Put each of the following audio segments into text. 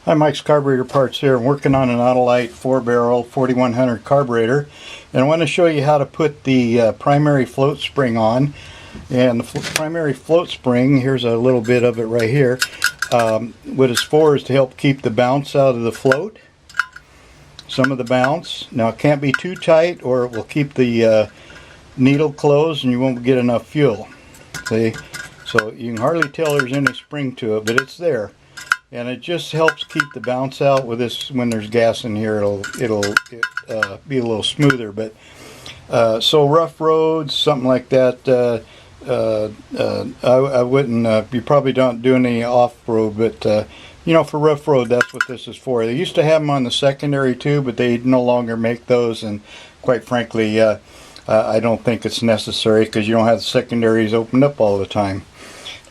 Hi, Mike's Carburetor Parts here. I'm working on an Autolite 4-barrel 4100 carburetor, and I want to show you how to put the primary float spring on. And the primary float spring, here's a little bit of it right here. What it's for is to help keep the bounce out of the float, some of the bounce. Now it can't be too tight or it will keep the needle closed and you won't get enough fuel. See? So you can hardly tell there's any spring to it, but it's there. And it just helps keep the bounce out with this. When there's gas in here, it'll be a little smoother. But so rough roads, something like that, I wouldn't. You probably don't do any off-road, but you know, for rough road, that's what this is for. They used to have them on the secondary too, but they no longer make those. And quite frankly, I don't think it's necessary because you don't have the secondaries opened up all the time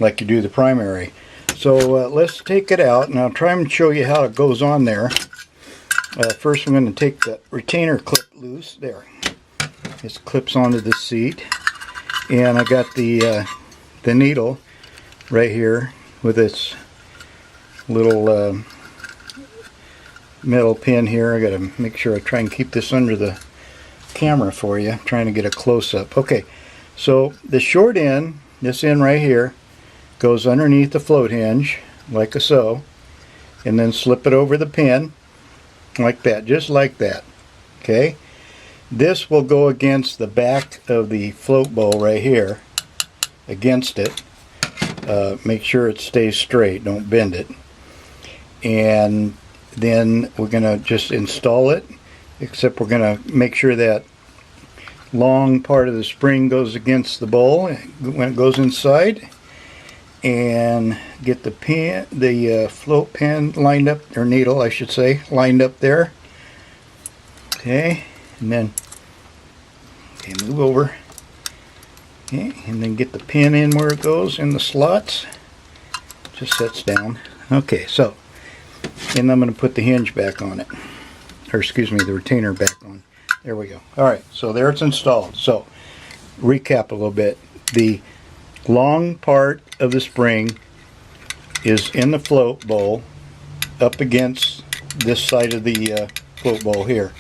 like you do the primary. So let's take it out, and I'll try and show you how it goes on there. First I'm going to take the retainer clip loose. There. This clips onto the seat. And I got the needle right here with its little metal pin here. I got to make sure I try and keep this under the camera for you. I'm trying to get a close-up. Okay, so the short end, this end right here, goes underneath the float hinge like so, and then slip it over the pin like that, just like that. Okay, this will go against the back of the float bowl right here, against it. Make sure it stays straight, don't bend it. And then we're gonna just install it, except we're gonna make sure that long part of the spring goes against the bowl when it goes inside, and get the pin, the float pin lined up, or needle I should say, lined up there. Okay, and then move over. Okay, and then get the pin in where it goes in the slots. Just sets down. Okay, so, and I'm going to put the hinge back on it, or excuse me, the retainer back on. There we go. Alright, so there it's installed. So, recap a little bit. The long part of the spring is in the float bowl up against this side of the float bowl here,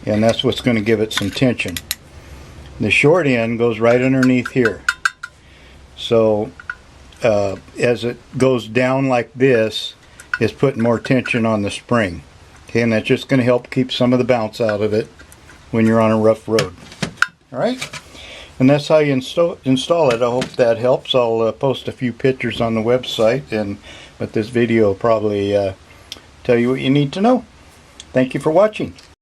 and that's what's going to give it some tension. The short end goes right underneath here, so as it goes down like this, it's putting more tension on the spring. Okay, and that's just going to help keep some of the bounce out of it when you're on a rough road. Alright, and that's how you install it. I hope that helps. I'll post a few pictures on the website, but this video will probably tell you what you need to know. Thank you for watching.